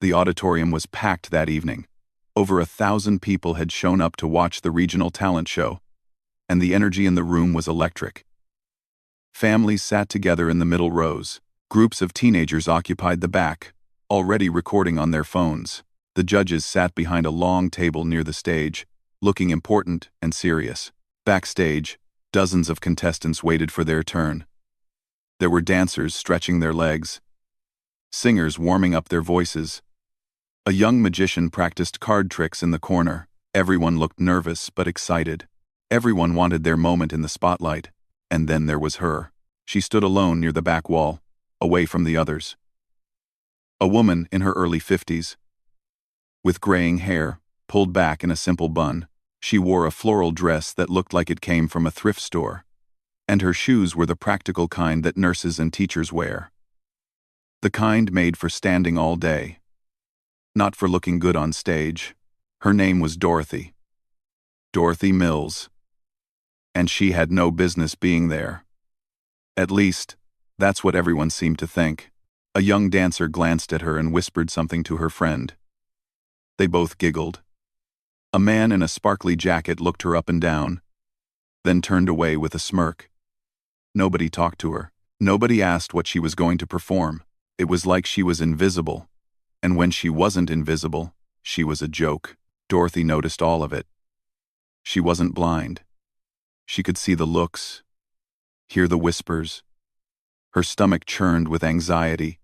The auditorium was packed that evening. Over 1,000 people had shown up to watch the regional talent show, and the energy in the room was electric. Families sat together in the middle rows. Groups of teenagers occupied the back, already recording on their phones. The judges sat behind a long table near the stage, looking important and serious. Backstage, dozens of contestants waited for their turn. There were dancers stretching their legs, singers warming up their voices. A young magician practiced card tricks in the corner. Everyone looked nervous but excited. Everyone wanted their moment in the spotlight. And then there was her. She stood alone near the back wall, away from the others. A woman in her early 50s, with graying hair, pulled back in a simple bun. She wore a floral dress that looked like it came from a thrift store. And her shoes were the practical kind that nurses and teachers wear. The kind made for standing all day, not for looking good on stage. Her name was Dorothy. Dorothy Mills. And she had no business being there. At least, that's what everyone seemed to think. A young dancer glanced at her and whispered something to her friend. They both giggled. A man in a sparkly jacket looked her up and down, then turned away with a smirk. Nobody talked to her. Nobody asked what she was going to perform. It was like she was invisible. And when she wasn't invisible, she was a joke. Dorothy noticed all of it. She wasn't blind. She could see the looks, hear the whispers. Her stomach churned with anxiety,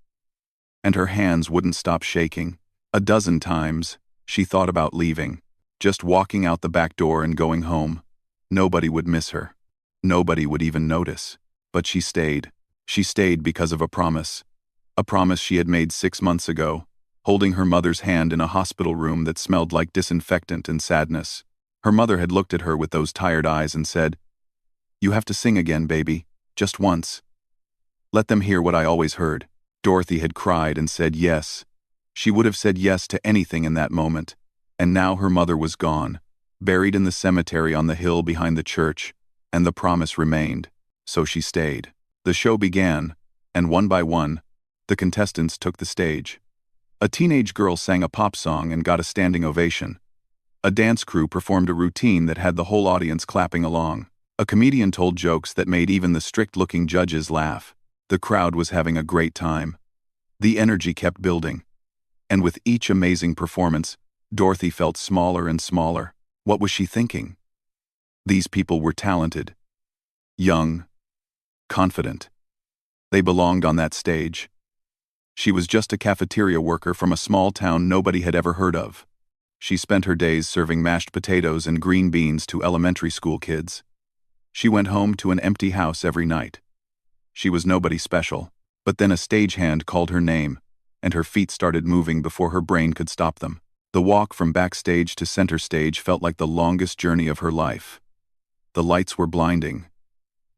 and her hands wouldn't stop shaking. A dozen times, she thought about leaving, just walking out the back door and going home. Nobody would miss her. Nobody would even notice. But she stayed. She stayed because of a promise. A promise she had made 6 months ago, holding her mother's hand in a hospital room that smelled like disinfectant and sadness. Her mother had looked at her with those tired eyes and said, "You have to sing again, baby, just once. Let them hear what I always heard." Dorothy had cried and said yes. She would have said yes to anything in that moment. And now her mother was gone, buried in the cemetery on the hill behind the church, and the promise remained. So she stayed. The show began, and one by one, the contestants took the stage. A teenage girl sang a pop song and got a standing ovation. A dance crew performed a routine that had the whole audience clapping along. A comedian told jokes that made even the strict-looking judges laugh. The crowd was having a great time. The energy kept building. And with each amazing performance, Dorothy felt smaller and smaller. What was she thinking? These people were talented, young, confident. They belonged on that stage. She was just a cafeteria worker from a small town nobody had ever heard of. She spent her days serving mashed potatoes and green beans to elementary school kids. She went home to an empty house every night. She was nobody special, but then a stagehand called her name, and her feet started moving before her brain could stop them. The walk from backstage to center stage felt like the longest journey of her life. The lights were blinding.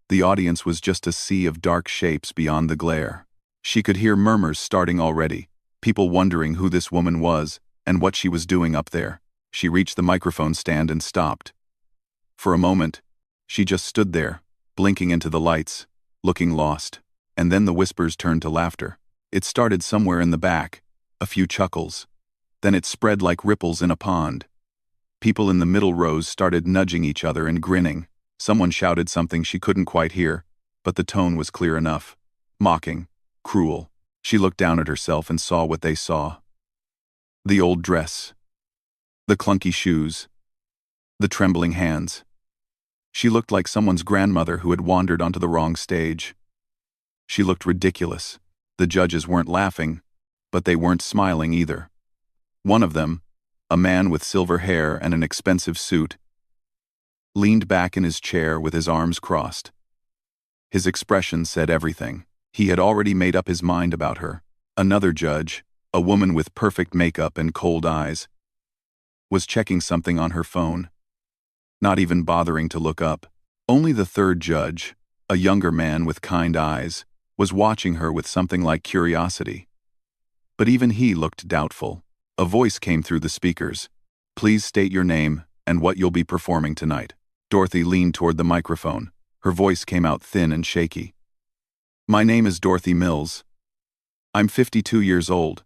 The audience was just a sea of dark shapes beyond the glare. She could hear murmurs starting already, people wondering who this woman was and what she was doing up there. She reached the microphone stand and stopped. For a moment, she just stood there, blinking into the lights, looking lost. And then the whispers turned to laughter. It started somewhere in the back, a few chuckles. Then it spread like ripples in a pond. People in the middle rows started nudging each other and grinning. Someone shouted something she couldn't quite hear, but the tone was clear enough. Mocking, cruel. She looked down at herself and saw what they saw. The old dress. The clunky shoes. The trembling hands. She looked like someone's grandmother who had wandered onto the wrong stage. She looked ridiculous. The judges weren't laughing, but they weren't smiling either. One of them, a man with silver hair and an expensive suit, leaned back in his chair with his arms crossed. His expression said everything. He had already made up his mind about her. Another judge, a woman with perfect makeup and cold eyes, was checking something on her phone, not even bothering to look up. Only the third judge, a younger man with kind eyes, was watching her with something like curiosity. But even he looked doubtful. A voice came through the speakers. "Please state your name and what you'll be performing tonight." Dorothy leaned toward the microphone. Her voice came out thin and shaky. "My name is Dorothy Mills. I'm 52 years old.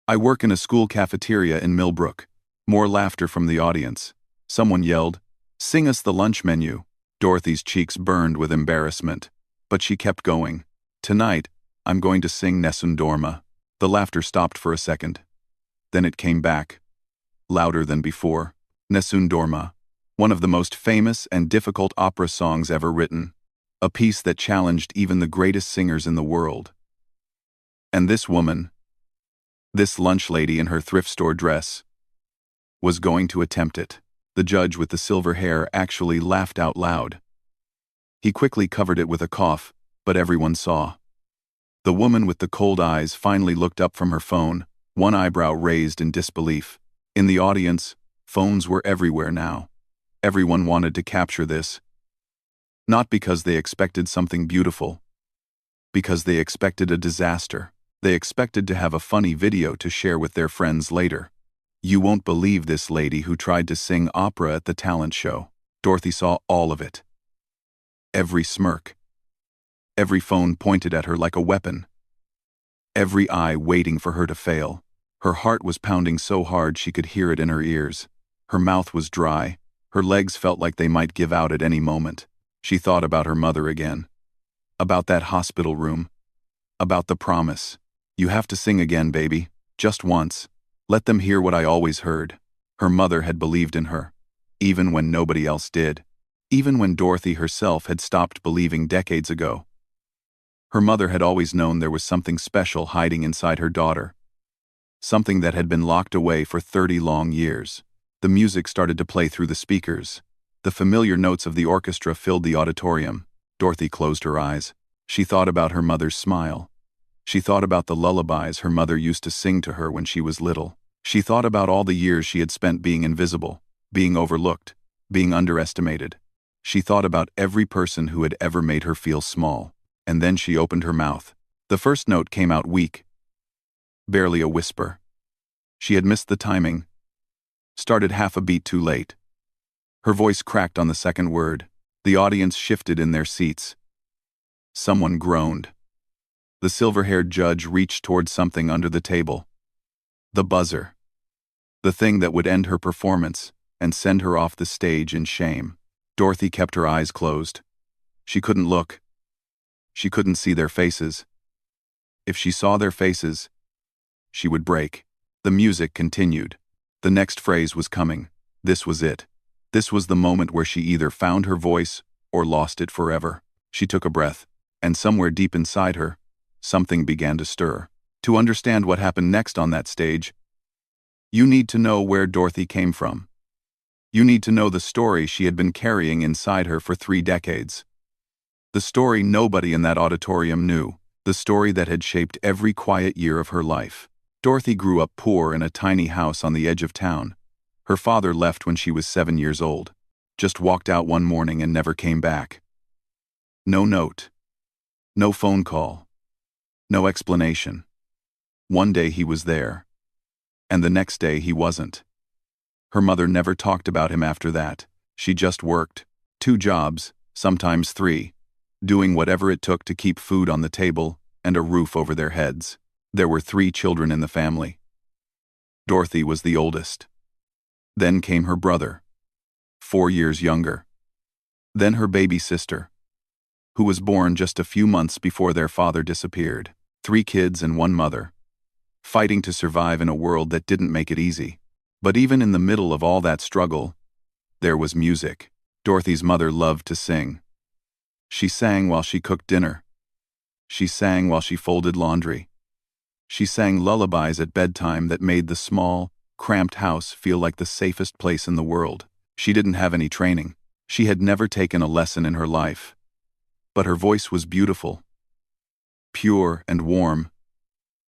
I work in a school cafeteria in Millbrook. More laughter from the audience. Someone yelled, "Sing us the lunch menu." Dorothy's cheeks burned with embarrassment, but she kept going. "Tonight, I'm going to sing Nessun Dorma." The laughter stopped for a second. Then it came back, louder than before. Nessun Dorma, one of the most famous and difficult opera songs ever written. A piece that challenged even the greatest singers in the world. And this woman, this lunch lady in her thrift store dress, was going to attempt it. The judge with the silver hair actually laughed out loud. He quickly covered it with a cough, but everyone saw. The woman with the cold eyes finally looked up from her phone, one eyebrow raised in disbelief. In the audience, phones were everywhere now. Everyone wanted to capture this. Not because they expected something beautiful. Because they expected a disaster. They expected to have a funny video to share with their friends later. You won't believe this lady who tried to sing opera at the talent show. Dorothy saw all of it. Every smirk. Every phone pointed at her like a weapon. Every eye waiting for her to fail. Her heart was pounding so hard she could hear it in her ears. Her mouth was dry. Her legs felt like they might give out at any moment. She thought about her mother again. About that hospital room. About the promise. "You have to sing again, baby. Just once. Let them hear what I always heard." Her mother had believed in her. Even when nobody else did. Even when Dorothy herself had stopped believing decades ago. Her mother had always known there was something special hiding inside her daughter. Something that had been locked away for 30 long years. The music started to play through the speakers. The familiar notes of the orchestra filled the auditorium. Dorothy closed her eyes. She thought about her mother's smile. She thought about the lullabies her mother used to sing to her when she was little. She thought about all the years she had spent being invisible, being overlooked, being underestimated. She thought about every person who had ever made her feel small. And then she opened her mouth. The first note came out weak. Barely a whisper. She had missed the timing. Started half a beat too late. Her voice cracked on the second word. The audience shifted in their seats. Someone groaned. The silver-haired judge reached toward something under the table. The buzzer. The thing that would end her performance and send her off the stage in shame. Dorothy kept her eyes closed. She couldn't look. She couldn't see their faces. If she saw their faces, she would break. The music continued. The next phrase was coming. This was it. This was the moment where she either found her voice or lost it forever. She took a breath, and somewhere deep inside her, something began to stir. To understand what happened next on that stage, you need to know where Dorothy came from. You need to know the story she had been carrying inside her for 3 decades. The story nobody in that auditorium knew. The story that had shaped every quiet year of her life. Dorothy grew up poor in a tiny house on the edge of town. Her father left when she was 7 years old. Just walked out one morning and never came back. No note. No phone call. No explanation. One day he was there. And the next day he wasn't. Her mother never talked about him after that. She just worked. 2 jobs, sometimes 3. Doing whatever it took to keep food on the table and a roof over their heads. There were 3 children in the family. Dorothy was the oldest. Then came her brother, 4 years younger. Then her baby sister, who was born just a few months before their father disappeared. 3 kids and 1 mother, fighting to survive in a world that didn't make it easy. But even in the middle of all that struggle, there was music. Dorothy's mother loved to sing. She sang while she cooked dinner. She sang while she folded laundry. She sang lullabies at bedtime that made the small, cramped house feel like the safest place in the world. She didn't have any training. She had never taken a lesson in her life. But her voice was beautiful, pure and warm.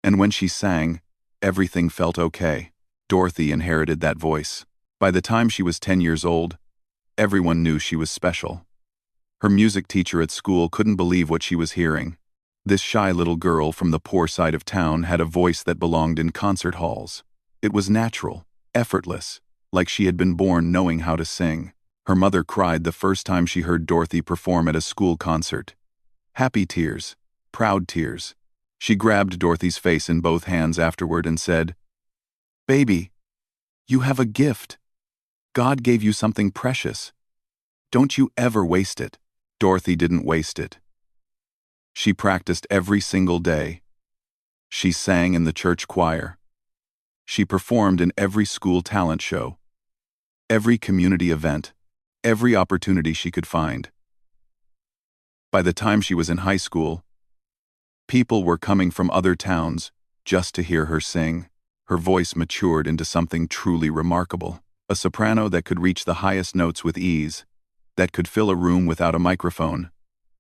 And when she sang, everything felt okay. Dorothy inherited that voice. By the time she was 10 years old, everyone knew she was special. Her music teacher at school couldn't believe what she was hearing. This shy little girl from the poor side of town had a voice that belonged in concert halls. It was natural, effortless, like she had been born knowing how to sing. Her mother cried the first time she heard Dorothy perform at a school concert. Happy tears, proud tears, She grabbed Dorothy's face in both hands afterward and said, "Baby, you have a gift. God gave you something precious. Don't you ever waste it." Dorothy didn't waste it. She practiced every single day. She sang in the church choir. She performed in every school talent show, every community event, every opportunity she could find. By the time she was in high school, people were coming from other towns just to hear her sing. Her voice matured into something truly remarkable. A soprano that could reach the highest notes with ease, that could fill a room without a microphone,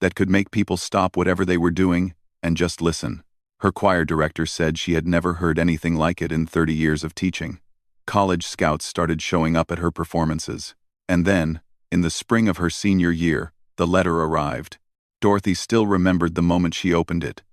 that could make people stop whatever they were doing and just listen. Her choir director said she had never heard anything like it in 30 years of teaching. College scouts started showing up at her performances. And then, in the spring of her senior year, the letter arrived. Dorothy still remembered the moment she opened it.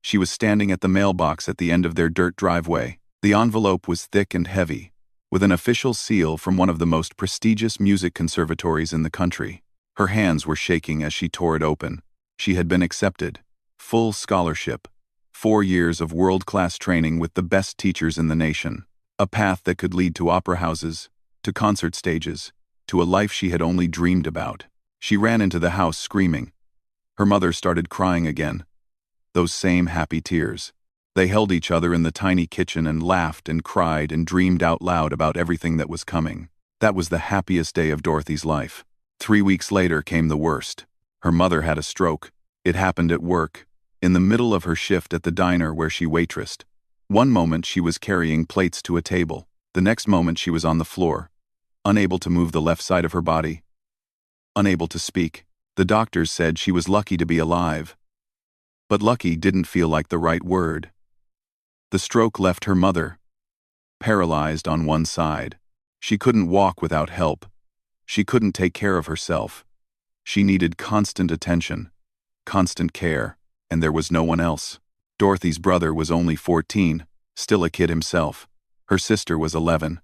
She was standing at the mailbox at the end of their dirt driveway. The envelope was thick and heavy, with an official seal from one of the most prestigious music conservatories in the country. Her hands were shaking as she tore it open. She had been accepted. Full scholarship. 4 years of world-class training with the best teachers in the nation. A path that could lead to opera houses, to concert stages, to a life she had only dreamed about. She ran into the house screaming. Her mother started crying again. Those same happy tears. They held each other in the tiny kitchen and laughed and cried and dreamed out loud about everything that was coming. That was the happiest day of Dorothy's life. 3 weeks later came the worst. Her mother had a stroke. It happened at work, in the middle of her shift at the diner where she waitressed. One moment she was carrying plates to a table. The next moment she was on the floor, unable to move the left side of her body, unable to speak. The doctors said she was lucky to be alive. But lucky didn't feel like the right word. The stroke left her mother paralyzed on one side. She couldn't walk without help. She couldn't take care of herself. She needed constant attention, constant care, and there was no one else. Dorothy's brother was only 14, still a kid himself. Her sister was 11.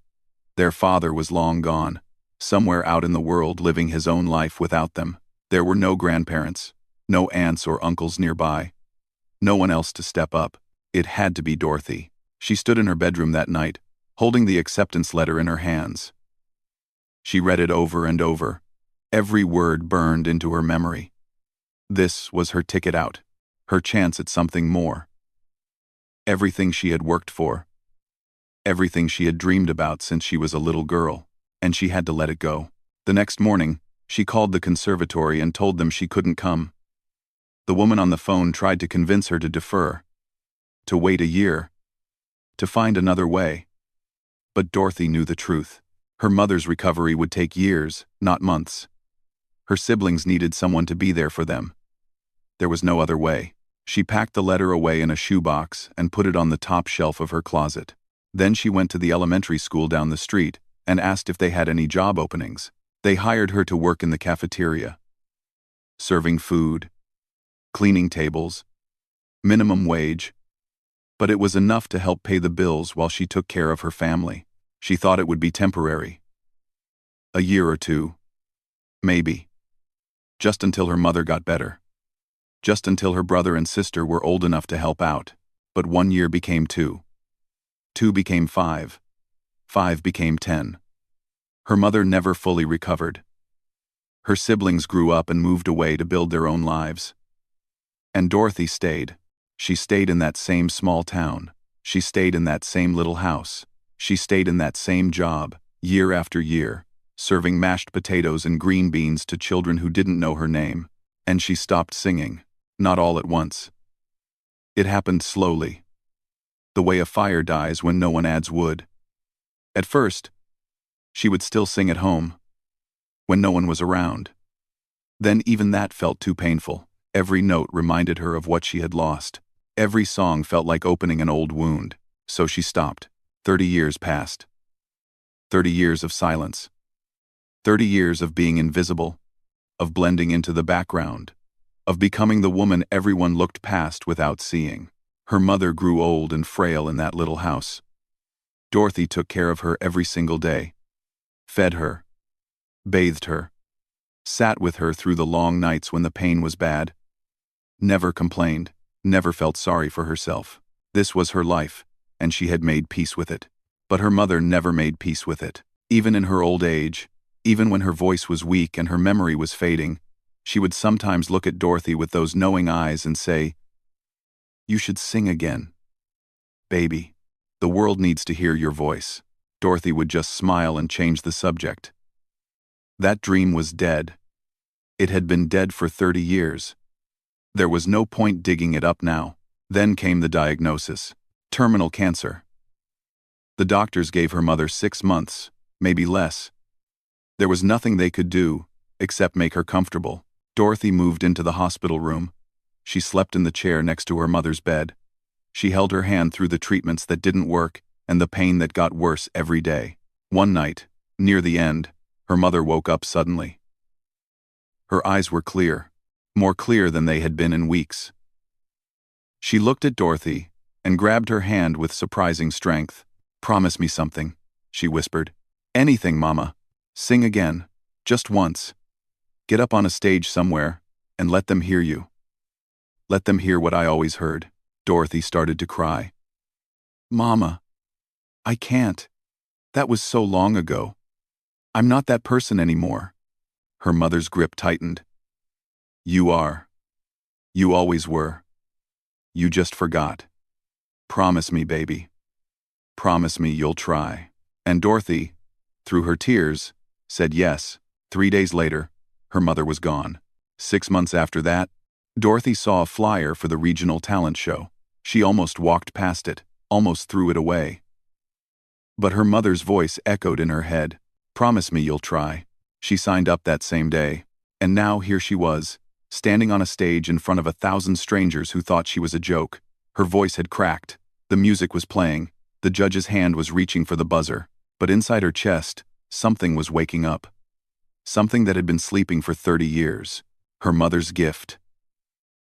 Their father was long gone, somewhere out in the world living his own life without them. There were no grandparents, no aunts or uncles nearby. No one else to step up. It had to be Dorothy. She stood in her bedroom that night, holding the acceptance letter in her hands. She read it over and over. Every word burned into her memory. This was her ticket out, her chance at something more. Everything she had worked for. Everything she had dreamed about since she was a little girl, and she had to let it go. The next morning, she called the conservatory and told them she couldn't come. The woman on the phone tried to convince her to defer, to wait a year, to find another way. But Dorothy knew the truth. Her mother's recovery would take years, not months. Her siblings needed someone to be there for them. There was no other way. She packed the letter away in a shoebox and put it on the top shelf of her closet. Then she went to the elementary school down the street and asked if they had any job openings. They hired her to work in the cafeteria, serving food, cleaning tables, minimum wage. But it was enough to help pay the bills while she took care of her family. She thought it would be temporary. A year or two. Maybe. Just until her mother got better. Just until her brother and sister were old enough to help out. But 1 year became 2. 2 became 5. 5 became 10. Her mother never fully recovered. Her siblings grew up and moved away to build their own lives. And Dorothy stayed. She stayed in that same small town. She stayed in that same little house. She stayed in that same job, year after year, serving mashed potatoes and green beans to children who didn't know her name. And she stopped singing, not all at once. It happened slowly, the way a fire dies when no one adds wood. At first, she would still sing at home, when no one was around. Then even that felt too painful. Every note reminded her of what she had lost. Every song felt like opening an old wound, so she stopped. 30 years passed. 30 years of silence. 30 years of being invisible, of blending into the background, of becoming the woman everyone looked past without seeing. Her mother grew old and frail in that little house. Dorothy took care of her every single day, fed her, bathed her, sat with her through the long nights when the pain was bad, never complained. never felt sorry for herself. This was her life, and she had made peace with it. But her mother never made peace with it. Even in her old age, even when her voice was weak and her memory was fading, she would sometimes look at Dorothy with those knowing eyes and say, "You should sing again. Baby, the world needs to hear your voice." Dorothy would just smile and change the subject. That dream was dead. It had been dead for 30 years. There was no point digging it up now. Then came the diagnosis: terminal cancer. The doctors gave her mother 6 months, maybe less. There was nothing they could do, except make her comfortable. Dorothy moved into the hospital room. She slept in the chair next to her mother's bed. She held her hand through the treatments that didn't work and the pain that got worse every day. One night, near the end, her mother woke up suddenly. Her eyes were clear, more clear than they had been in weeks. She looked at Dorothy and grabbed her hand with surprising strength. "Promise me something," she whispered. "Anything, Mama. Sing again, just once. Get up on a stage somewhere and let them hear you. Let them hear what I always heard." Dorothy started to cry. "Mama, I can't. That was so long ago. I'm not that person anymore." Her mother's grip tightened. "You are. You always were. You just forgot. Promise me, baby. Promise me you'll try." And Dorothy, through her tears, said yes. 3 days later, her mother was gone. 6 months after that, Dorothy saw a flyer for the regional talent show. She almost walked past it, almost threw it away. But her mother's voice echoed in her head. "Promise me you'll try." She signed up that same day. And now here she was, standing on a stage in front of 1,000 strangers who thought she was a joke. Her voice had cracked. The music was playing. The judge's hand was reaching for the buzzer. But inside her chest, something was waking up. Something that had been sleeping for 30 years. Her mother's gift.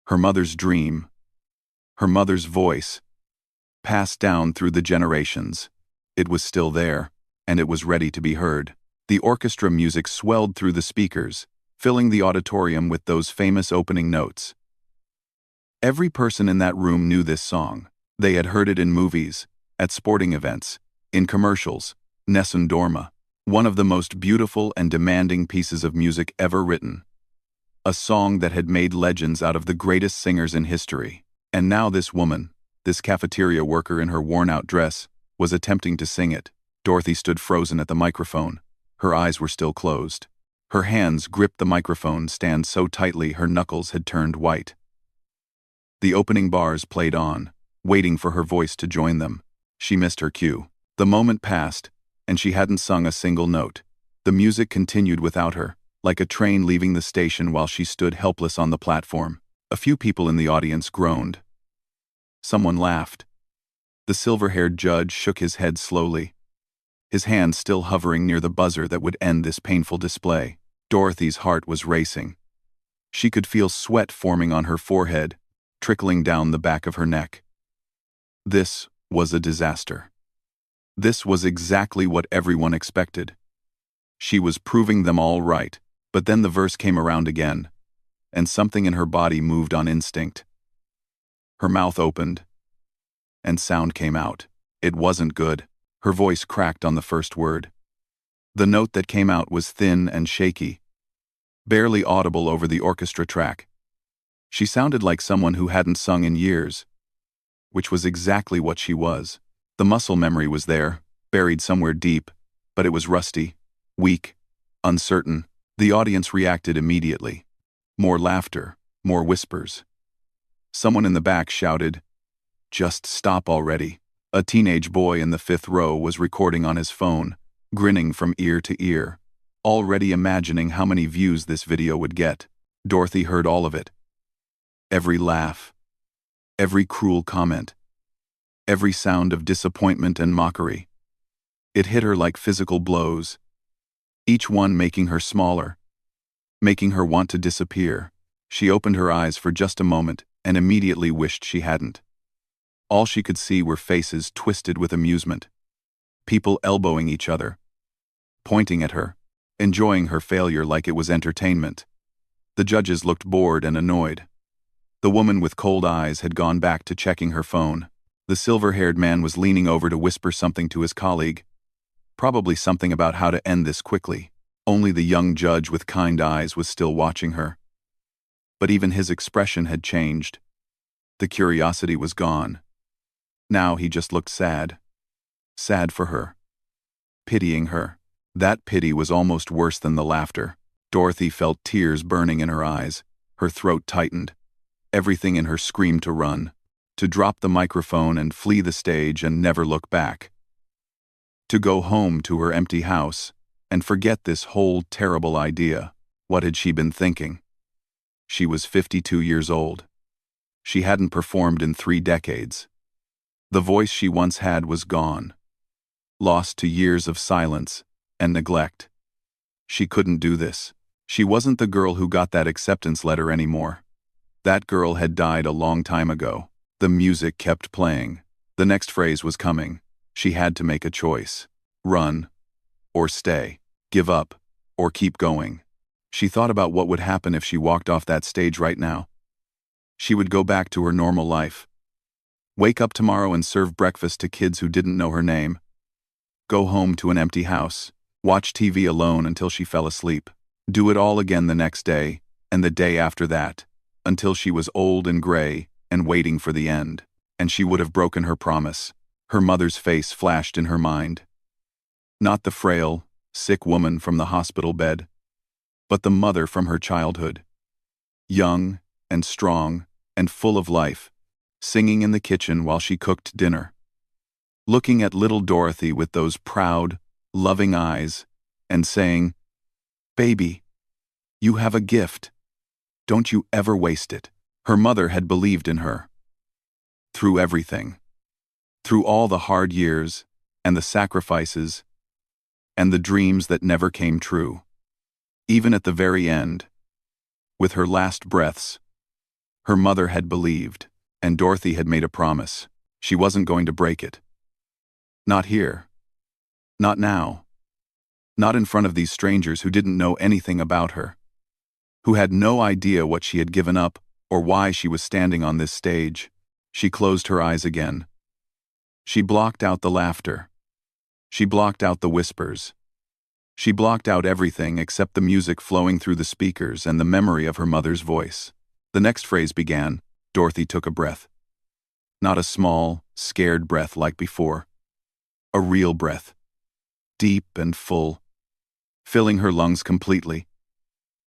Her mother's dream. Her mother's voice. Passed down through the generations. It was still there, and it was ready to be heard. The orchestra music swelled through the speakers, filling the auditorium with those famous opening notes. Every person in that room knew this song. They had heard it in movies, at sporting events, in commercials. Nessun Dorma, one of the most beautiful and demanding pieces of music ever written. A song that had made legends out of the greatest singers in history. And now this woman, this cafeteria worker in her worn-out dress, was attempting to sing it. Dorothy stood frozen at the microphone. Her eyes were still closed. Her hands gripped the microphone stand so tightly her knuckles had turned white. The opening bars played on, waiting for her voice to join them. She missed her cue. The moment passed, and she hadn't sung a single note. The music continued without her, like a train leaving the station while she stood helpless on the platform. A few people in the audience groaned. Someone laughed. The silver-haired judge shook his head slowly, his hand still hovering near the buzzer that would end this painful display. Dorothy's heart was racing. She could feel sweat forming on her forehead, trickling down the back of her neck. This was a disaster. This was exactly what everyone expected. She was proving them all right, but then the verse came around again, and something in her body moved on instinct. Her mouth opened, and sound came out. It wasn't good. Her voice cracked on the first word. The note that came out was thin and shaky, barely audible over the orchestra track. She sounded like someone who hadn't sung in years, which was exactly what she was. The muscle memory was there, buried somewhere deep, but it was rusty, weak, uncertain. The audience reacted immediately. More laughter, more whispers. Someone in the back shouted, "Just stop already." A teenage boy in the 5th row was recording on his phone, grinning from ear to ear, already imagining how many views this video would get. Dorothy heard all of it. Every laugh, every cruel comment, every sound of disappointment and mockery. It hit her like physical blows, each one making her smaller, making her want to disappear. She opened her eyes for just a moment and immediately wished she hadn't. All she could see were faces twisted with amusement, people elbowing each other, pointing at her, enjoying her failure like it was entertainment. The judges looked bored and annoyed. The woman with cold eyes had gone back to checking her phone. The silver-haired man was leaning over to whisper something to his colleague. Probably something about how to end this quickly. Only the young judge with kind eyes was still watching her. But even his expression had changed. The curiosity was gone. Now he just looked sad. Sad for her. Pitying her. That pity was almost worse than the laughter. Dorothy felt tears burning in her eyes. Her throat tightened. Everything in her screamed to run. To drop the microphone and flee the stage and never look back. To go home to her empty house and forget this whole terrible idea. What had she been thinking? She was 52 years old. She hadn't performed in 3 decades. The voice she once had was gone. Lost to years of silence and neglect. She couldn't do this. She wasn't the girl who got that acceptance letter anymore. That girl had died a long time ago. The music kept playing. The next phrase was coming. She had to make a choice. Run. Or stay. Give up. Or keep going. She thought about what would happen if she walked off that stage right now. She would go back to her normal life. Wake up tomorrow and serve breakfast to kids who didn't know her name. Go home to an empty house. Watch TV alone until she fell asleep. Do it all again the next day, and the day after that, until she was old and gray and waiting for the end. And she would have broken her promise. Her mother's face flashed in her mind. Not the frail, sick woman from the hospital bed, but the mother from her childhood. Young and strong and full of life, singing in the kitchen while she cooked dinner. Looking at little Dorothy with those proud, loving eyes, and saying, "Baby, you have a gift. Don't you ever waste it." Her mother had believed in her. Through everything. Through all the hard years, and the sacrifices, and the dreams that never came true. Even at the very end, with her last breaths, her mother had believed, and Dorothy had made a promise. She wasn't going to break it. Not here. Not now. Not in front of these strangers who didn't know anything about her. Who had no idea what she had given up or why she was standing on this stage. She closed her eyes again. She blocked out the laughter. She blocked out the whispers. She blocked out everything except the music flowing through the speakers and the memory of her mother's voice. The next phrase began. Dorothy took a breath. Not a small, scared breath like before. A real breath. Deep and full. Filling her lungs completely.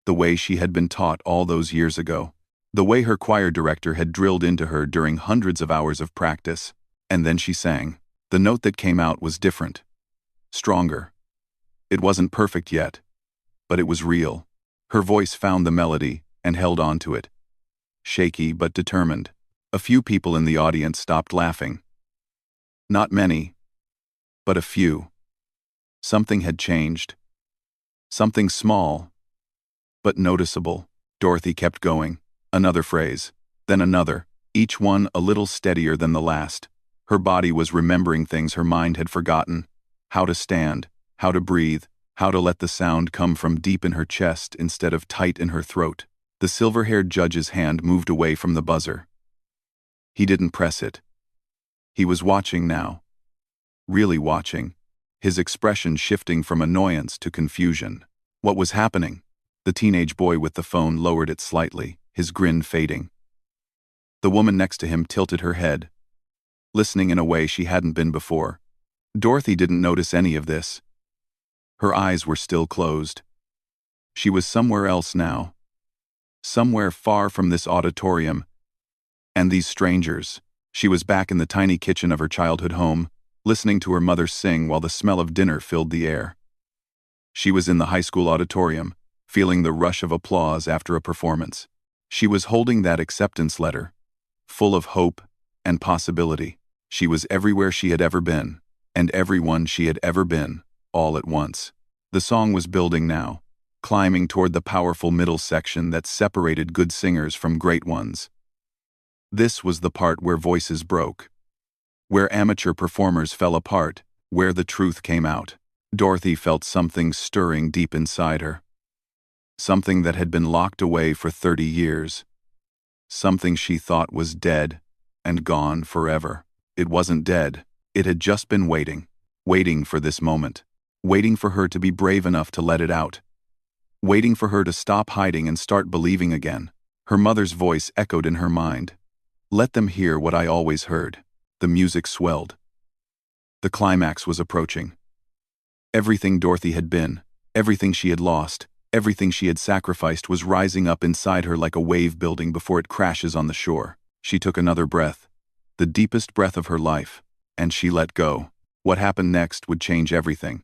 The way she had been taught all those years ago. The way her choir director had drilled into her during hundreds of hours of practice. And then she sang. The note that came out was different. Stronger. It wasn't perfect yet, but it was real. Her voice found the melody and held on to it. Shaky but determined. A few people in the audience stopped laughing. Not many, but a few. Something had changed. Something small, but noticeable. Dorothy kept going. Another phrase, then another, each one a little steadier than the last. Her body was remembering things her mind had forgotten. How to stand, how to breathe, how to let the sound come from deep in her chest instead of tight in her throat. The silver-haired judge's hand moved away from the buzzer. He didn't press it. He was watching now. Really watching. His expression shifting from annoyance to confusion. What was happening? The teenage boy with the phone lowered it slightly, his grin fading. The woman next to him tilted her head, listening in a way she hadn't been before. Dorothy didn't notice any of this. Her eyes were still closed. She was somewhere else now. Somewhere far from this auditorium and these strangers. She was back in the tiny kitchen of her childhood home, listening to her mother sing while the smell of dinner filled the air. She was in the high school auditorium, feeling the rush of applause after a performance. She was holding that acceptance letter, full of hope and possibility. She was everywhere she had ever been, and everyone she had ever been, all at once. The song was building now, climbing toward the powerful middle section that separated good singers from great ones. This was the part where voices broke, where amateur performers fell apart, where the truth came out. Dorothy felt something stirring deep inside her. Something that had been locked away for 30 years. something she thought was dead and gone forever. It wasn't dead. It had just been waiting for this moment, waiting for her to be brave enough to let it out, waiting for her to stop hiding and start believing again. Her mother's voice echoed in her mind. Let them hear what I always heard. The music swelled. The climax was approaching. Everything Dorothy had been, everything she had lost, everything she had sacrificed was rising up inside her like a wave building before it crashes on the shore. She took another breath, the deepest breath of her life, and she let go. What happened next would change everything.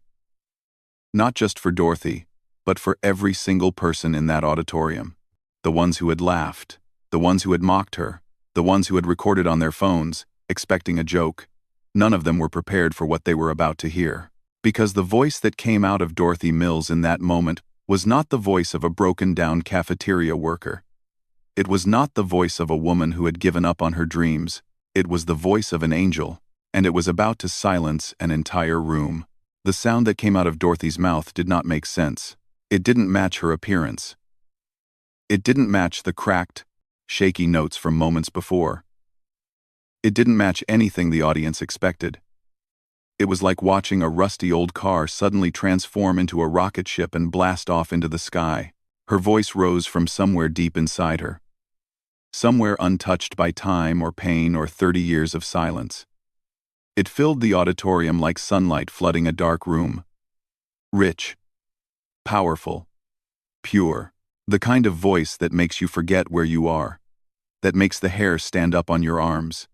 Not just for Dorothy, but for every single person in that auditorium. The ones who had laughed, the ones who had mocked her, the ones who had recorded on their phones, expecting a joke. None of them were prepared for what they were about to hear. Because the voice that came out of Dorothy Mills in that moment was not the voice of a broken-down cafeteria worker. It was not the voice of a woman who had given up on her dreams. It was the voice of an angel, and it was about to silence an entire room. The sound that came out of Dorothy's mouth did not make sense. It didn't match her appearance. It didn't match the cracked, shaky notes from moments before. It didn't match anything the audience expected. It was like watching a rusty old car suddenly transform into a rocket ship and blast off into the sky. Her voice rose from somewhere deep inside her. Somewhere untouched by time or pain or 30 years of silence. It filled the auditorium like sunlight flooding a dark room. Rich, powerful, pure. The kind of voice that makes you forget where you are, that makes the hair stand up on your arms,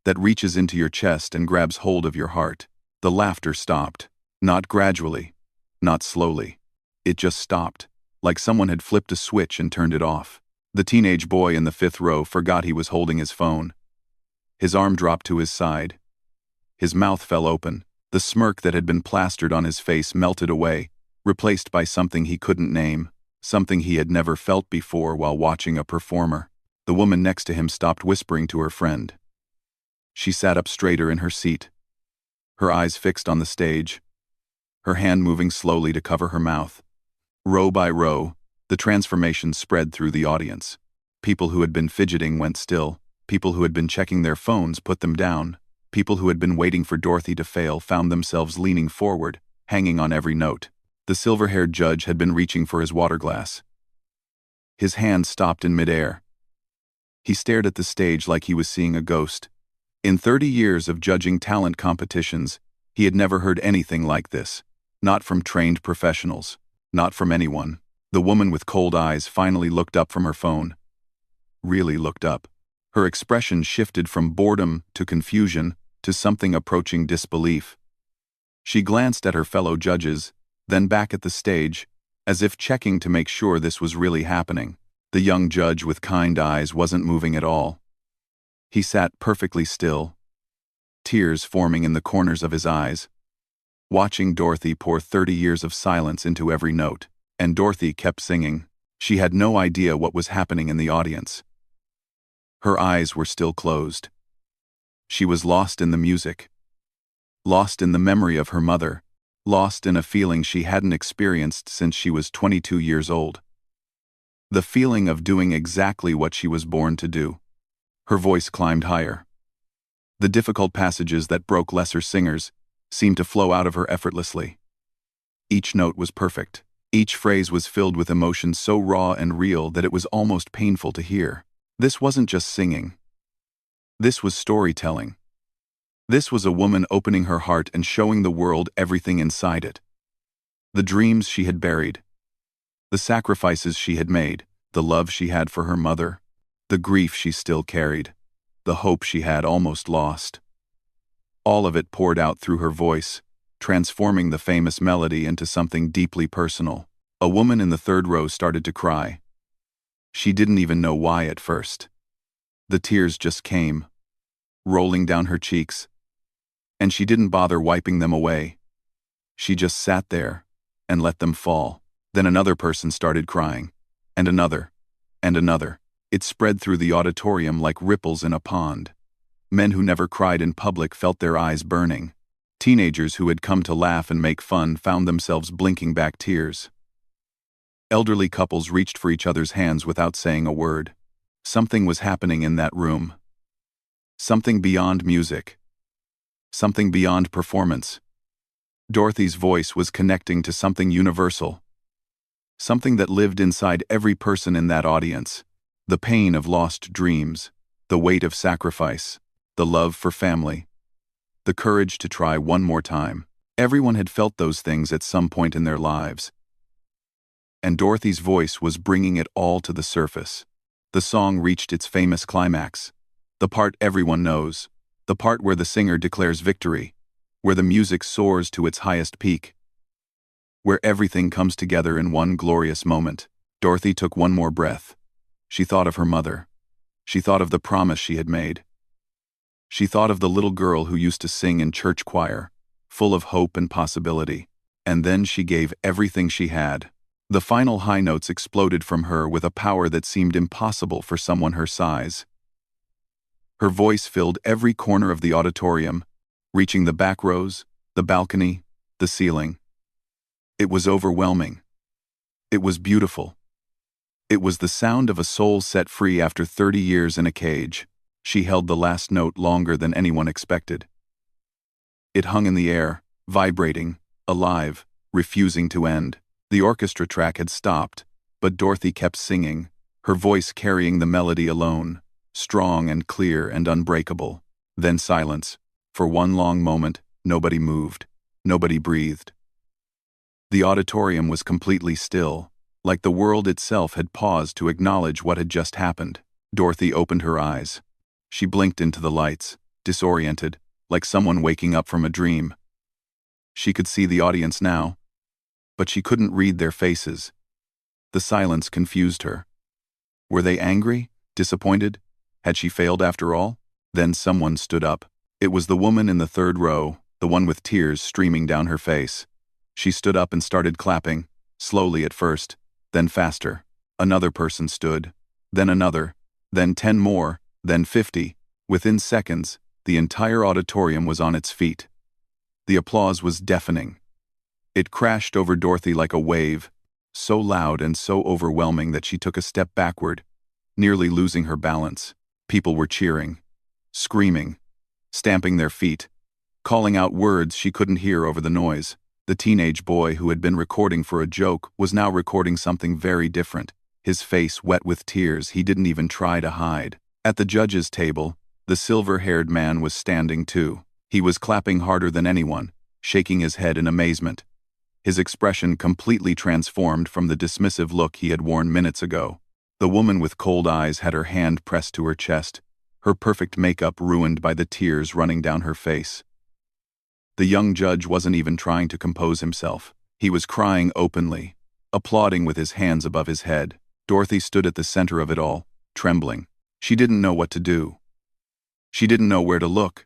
that reaches into your chest and grabs hold of your heart. The laughter stopped. Not gradually, not slowly. It just stopped, like someone had flipped a switch and turned it off. The teenage boy in the 5th row forgot he was holding his phone. His arm dropped to his side. His mouth fell open. The smirk that had been plastered on his face melted away, replaced by something he couldn't name, something he had never felt before while watching a performer. The woman next to him stopped whispering to her friend. She sat up straighter in her seat, her eyes fixed on the stage, her hand moving slowly to cover her mouth. Row by row, the transformation spread through the audience. People who had been fidgeting went still. People who had been checking their phones put them down. People who had been waiting for Dorothy to fail found themselves leaning forward, hanging on every note. The silver-haired judge had been reaching for his water glass. His hand stopped in midair. He stared at the stage like he was seeing a ghost. In 30 years of judging talent competitions, he had never heard anything like this. Not from trained professionals. Not from anyone. The woman with cold eyes finally looked up from her phone. Really looked up. Her expression shifted from boredom to confusion to something approaching disbelief. She glanced at her fellow judges, then back at the stage, as if checking to make sure this was really happening. The young judge with kind eyes wasn't moving at all. He sat perfectly still, tears forming in the corners of his eyes, watching Dorothy pour 30 years of silence into every note. And Dorothy kept singing. She had no idea what was happening in the audience. Her eyes were still closed. She was lost in the music, lost in the memory of her mother, lost in a feeling she hadn't experienced since she was 22 years old. The feeling of doing exactly what she was born to do. Her voice climbed higher. The difficult passages that broke lesser singers seemed to flow out of her effortlessly. Each note was perfect. Each phrase was filled with emotion so raw and real that it was almost painful to hear. This wasn't just singing. This was storytelling. This was a woman opening her heart and showing the world everything inside it. The dreams she had buried, the sacrifices she had made, the love she had for her mother, the grief she still carried, the hope she had almost lost. All of it poured out through her voice, transforming the famous melody into something deeply personal. A woman in the 3rd row started to cry. She didn't even know why at first. The tears just came, rolling down her cheeks, and she didn't bother wiping them away. She just sat there and let them fall. Then another person started crying, and another, and another. It spread through the auditorium like ripples in a pond. Men who never cried in public felt their eyes burning. Teenagers who had come to laugh and make fun found themselves blinking back tears. Elderly couples reached for each other's hands without saying a word. Something was happening in that room. Something beyond music. Something beyond performance. Dorothy's voice was connecting to something universal. Something that lived inside every person in that audience. The pain of lost dreams, the weight of sacrifice, the love for family, the courage to try one more time. Everyone had felt those things at some point in their lives. And Dorothy's voice was bringing it all to the surface. The song reached its famous climax. The part everyone knows. The part where the singer declares victory. Where the music soars to its highest peak. Where everything comes together in one glorious moment. Dorothy took one more breath. She thought of her mother. She thought of the promise she had made. She thought of the little girl who used to sing in church choir, full of hope and possibility. And then she gave everything she had. The final high notes exploded from her with a power that seemed impossible for someone her size. Her voice filled every corner of the auditorium, reaching the back rows, the balcony, the ceiling. It was overwhelming. It was beautiful. It was the sound of a soul set free after 30 years in a cage. She held the last note longer than anyone expected. It hung in the air, vibrating, alive, refusing to end. The orchestra track had stopped, but Dorothy kept singing, her voice carrying the melody alone, strong and clear and unbreakable. Then silence. For one long moment, nobody moved. Nobody breathed. The auditorium was completely still, like the world itself had paused to acknowledge what had just happened. Dorothy opened her eyes. She blinked into the lights, disoriented, like someone waking up from a dream. She could see the audience now, but she couldn't read their faces. The silence confused her. Were they angry? Disappointed? Had she failed after all? Then someone stood up. It was the woman in the third row, the one with tears streaming down her face. She stood up and started clapping, slowly at first, then faster. Another person stood, then another, then 10 more, then 50. Within seconds, the entire auditorium was on its feet. The applause was deafening. It crashed over Dorothy like a wave, so loud and so overwhelming that she took a step backward, nearly losing her balance. People were cheering, screaming, stamping their feet, calling out words she couldn't hear over the noise. The teenage boy who had been recording for a joke was now recording something very different, his face wet with tears he didn't even try to hide. At the judges' table, the silver-haired man was standing too. He was clapping harder than anyone, shaking his head in amazement. His expression completely transformed from the dismissive look he had worn minutes ago. The woman with cold eyes had her hand pressed to her chest, her perfect makeup ruined by the tears running down her face. The young judge wasn't even trying to compose himself. He was crying openly, applauding with his hands above his head. Dorothy stood at the center of it all, trembling. She didn't know what to do. She didn't know where to look.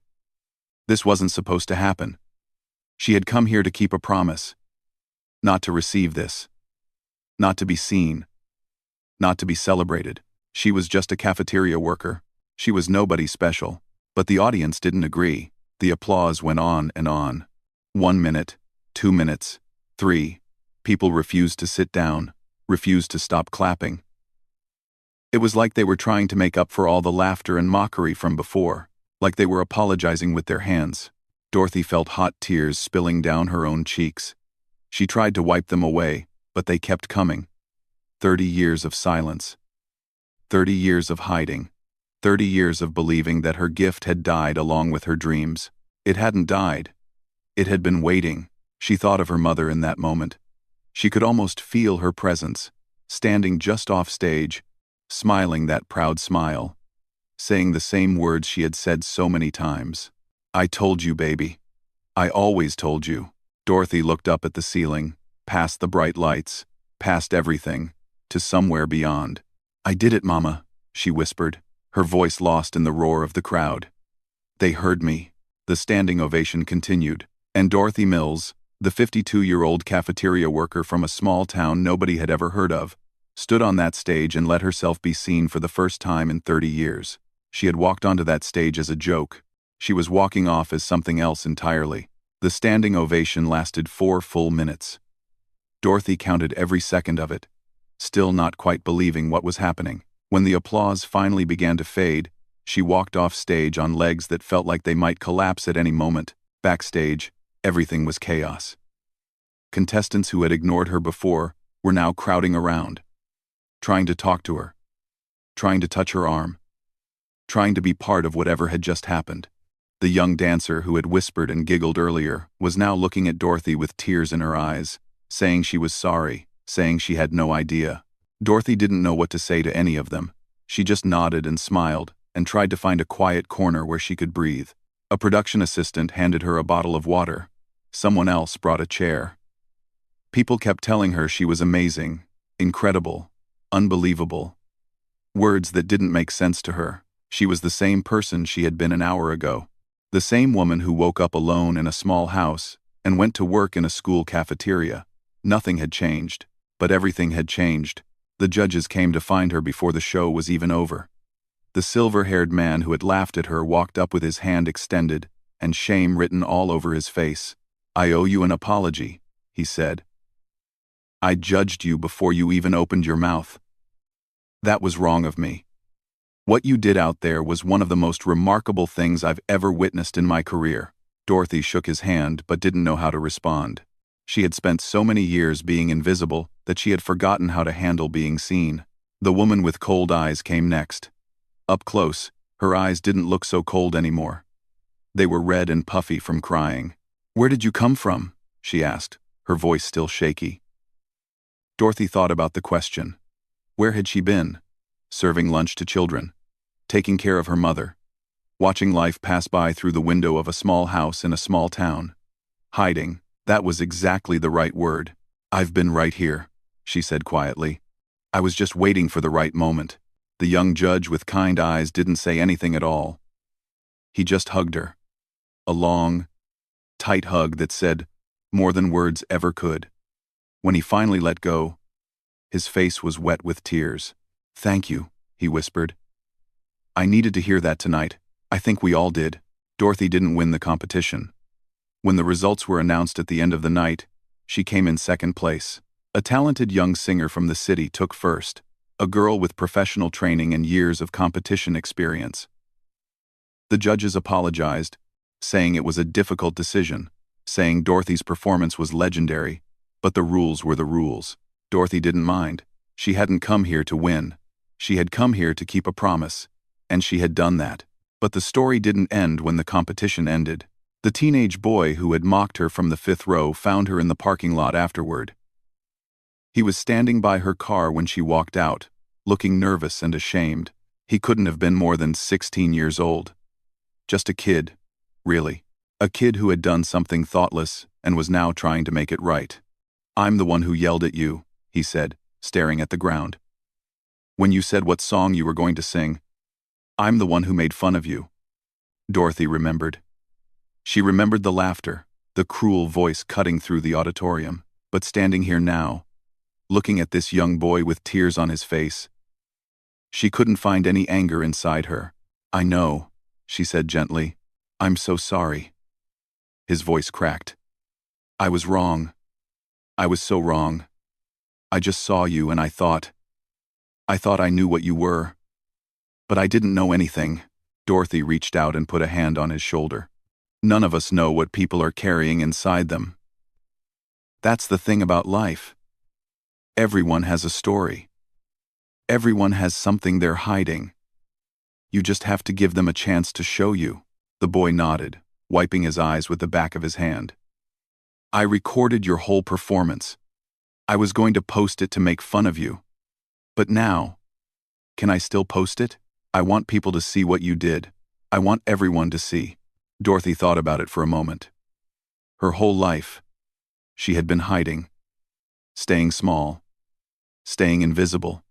This wasn't supposed to happen. She had come here to keep a promise. Not to receive this. Not to be seen. Not to be celebrated. She was just a cafeteria worker. She was nobody special. But the audience didn't agree. The applause went on and on. 1 minute, 2 minutes, 3. People refused to sit down, refused to stop clapping. It was like they were trying to make up for all the laughter and mockery from before, like they were apologizing with their hands. Dorothy felt hot tears spilling down her own cheeks. She tried to wipe them away, but they kept coming. 30 years of silence. 30 years of hiding. 30 years of believing that her gift had died along with her dreams. It hadn't died. It had been waiting. She thought of her mother in that moment. She could almost feel her presence, standing just off stage, smiling that proud smile, saying the same words she had said so many times. "I told you, baby. I always told you." Dorothy looked up at the ceiling, past the bright lights, past everything, to somewhere beyond. "I did it, Mama," she whispered, her voice lost in the roar of the crowd. They heard me. The standing ovation continued, and Dorothy Mills, the 52-year-old cafeteria worker from a small town nobody had ever heard of, stood on that stage and let herself be seen for the first time in 30 years. She had walked onto that stage as a joke. She was walking off as something else entirely. The standing ovation lasted 4 full minutes. Dorothy counted every second of it, still not quite believing what was happening. When the applause finally began to fade, she walked off stage on legs that felt like they might collapse at any moment. Backstage, everything was chaos. Contestants who had ignored her before were now crowding around, trying to talk to her, trying to touch her arm, trying to be part of whatever had just happened. The young dancer who had whispered and giggled earlier was now looking at Dorothy with tears in her eyes, saying she was sorry, saying she had no idea. Dorothy didn't know what to say to any of them. She just nodded and smiled and tried to find a quiet corner where she could breathe. A production assistant handed her a bottle of water. Someone else brought a chair. People kept telling her she was amazing, incredible, unbelievable. Words that didn't make sense to her. She was the same person she had been an hour ago. The same woman who woke up alone in a small house and went to work in a school cafeteria. Nothing had changed, but everything had changed. The judges came to find her before the show was even over. The silver-haired man who had laughed at her walked up with his hand extended and shame written all over his face. "I owe you an apology," he said. "I judged you before you even opened your mouth. That was wrong of me. What you did out there was one of the most remarkable things I've ever witnessed in my career." Dorothy shook his hand but didn't know how to respond. She had spent so many years being invisible that she had forgotten how to handle being seen. The woman with cold eyes came next. Up close, her eyes didn't look so cold anymore. They were red and puffy from crying. "Where did you come from?" she asked, her voice still shaky. Dorothy thought about the question. Where had she been? Serving lunch to children, taking care of her mother, watching life pass by through the window of a small house in a small town. Hiding, that was exactly the right word. "I've been right here," she said quietly. "I was just waiting for the right moment." The young judge with kind eyes didn't say anything at all. He just hugged her. A long, tight hug that said more than words ever could. When he finally let go, his face was wet with tears. "Thank you," he whispered. "I needed to hear that tonight. I think we all did." Dorothy didn't win the competition. When the results were announced at the end of the night, she came in second place. A talented young singer from the city took first, a girl with professional training and years of competition experience. The judges apologized, saying it was a difficult decision, saying Dorothy's performance was legendary, but the rules were the rules. Dorothy didn't mind. She hadn't come here to win. She had come here to keep a promise, and she had done that. But the story didn't end when the competition ended. The teenage boy who had mocked her from the 5th row found her in the parking lot afterward. He was standing by her car when she walked out, looking nervous and ashamed. He couldn't have been more than 16 years old. Just a kid, really. A kid who had done something thoughtless and was now trying to make it right. "I'm the one who yelled at you," he said, staring at the ground. "When you said what song you were going to sing, I'm the one who made fun of you." Dorothy remembered. She remembered the laughter, the cruel voice cutting through the auditorium. But standing here now, looking at this young boy with tears on his face, she couldn't find any anger inside her. "I know," she said gently. "I'm so sorry." His voice cracked. "I was wrong. I was so wrong. I just saw you and I thought I knew what you were. But I didn't know anything." Dorothy reached out and put a hand on his shoulder. "None of us know what people are carrying inside them. That's the thing about life. Everyone has a story. Everyone has something they're hiding. You just have to give them a chance to show you." The boy nodded, wiping his eyes with the back of his hand. "I recorded your whole performance. I was going to post it to make fun of you. But now, can I still post it? I want people to see what you did. I want everyone to see." Dorothy thought about it for a moment. Her whole life, she had been hiding, staying small, staying invisible.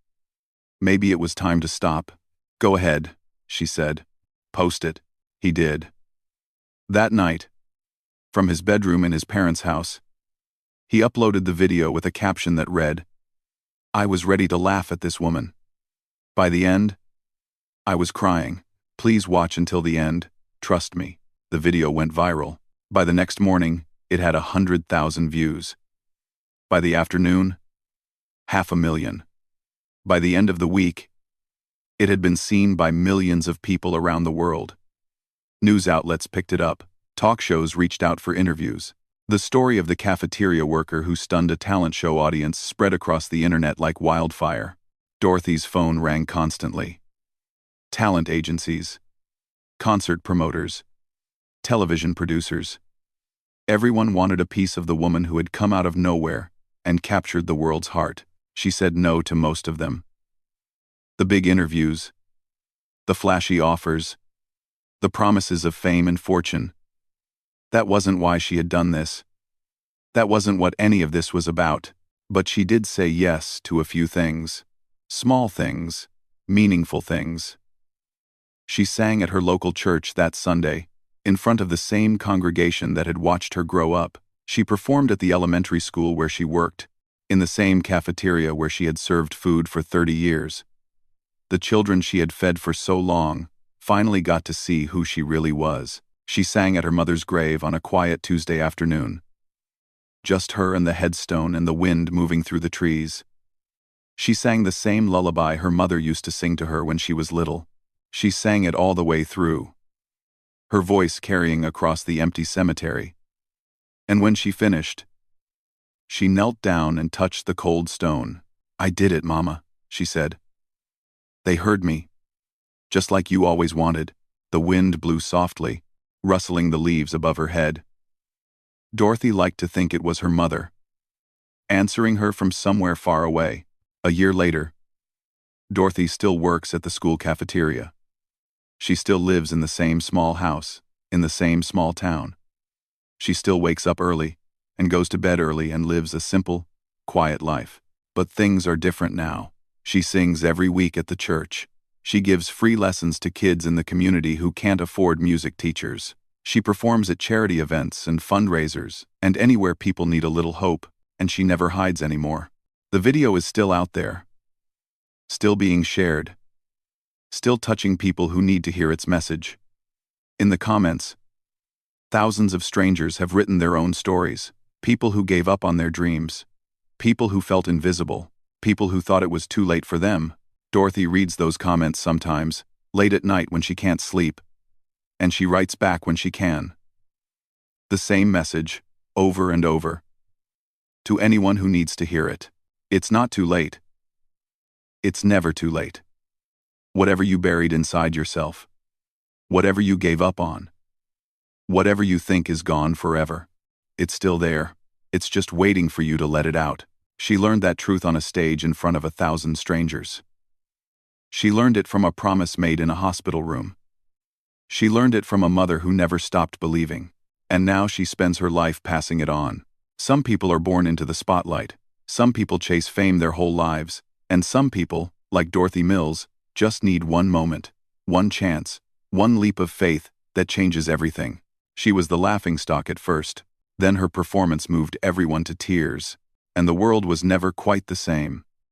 Maybe it was time to stop. "Go ahead," she said. "Post it." He did. That night, from his bedroom in his parents' house, he uploaded the video with a caption that read, "I was ready to laugh at this woman. By the end, I was crying. Please watch until the end. Trust me." The video went viral. By the next morning, it had 100,000 views. By the afternoon, 500,000. By the end of the week, It had been seen by millions of people around the world. News outlets picked it up. Talk shows reached out for interviews. The story of the cafeteria worker who stunned a talent show audience spread across the internet like wildfire. Dorothy's phone rang constantly. Talent agencies, concert promoters, television producers. Everyone wanted a piece of the woman who had come out of nowhere and captured the world's heart. She said no to most of them. The big interviews, the flashy offers, the promises of fame and fortune. That wasn't why she had done this. That wasn't what any of this was about. But she did say yes to a few things. Small things, meaningful things. She sang at her local church that Sunday, in front of the same congregation that had watched her grow up. She performed at the elementary school where she worked, in the same cafeteria where she had served food for 30 years. The children she had fed for so long finally got to see who she really was. She sang at her mother's grave on a quiet Tuesday afternoon. Just her and the headstone and the wind moving through the trees. She sang the same lullaby her mother used to sing to her when she was little. She sang it all the way through, her voice carrying across the empty cemetery. And when she finished, she knelt down and touched the cold stone. "I did it, Mama," she said. "They heard me. Just like you always wanted." The wind blew softly, rustling the leaves above her head. Dorothy liked to think it was her mother, answering her from somewhere far away. A year later, Dorothy still works at the school cafeteria. She still lives in the same small house, in the same small town. She still wakes up early, and goes to bed early and lives a simple, quiet life. But things are different now. She sings every week at the church. She gives free lessons to kids in the community who can't afford music teachers. She performs at charity events and fundraisers, and anywhere people need a little hope, and she never hides anymore. The video is still out there, still being shared, still touching people who need to hear its message. In the comments, thousands of strangers have written their own stories. People who gave up on their dreams, people who felt invisible, people who thought it was too late for them. Dorothy reads those comments sometimes, late at night when she can't sleep, and she writes back when she can. The same message, over and over, to anyone who needs to hear it. It's not too late. It's never too late. Whatever you buried inside yourself, whatever you gave up on, whatever you think is gone forever, it's still there. It's just waiting for you to let it out. She learned that truth on a stage in front of 1,000 strangers. She learned it from a promise made in a hospital room. She learned it from a mother who never stopped believing. And now she spends her life passing it on. Some people are born into the spotlight. Some people chase fame their whole lives. And some people, like Dorothy Mills, just need one moment, one chance, one leap of faith that changes everything. She was the laughingstock at first. Then her performance moved everyone to tears. And the world was never quite the same.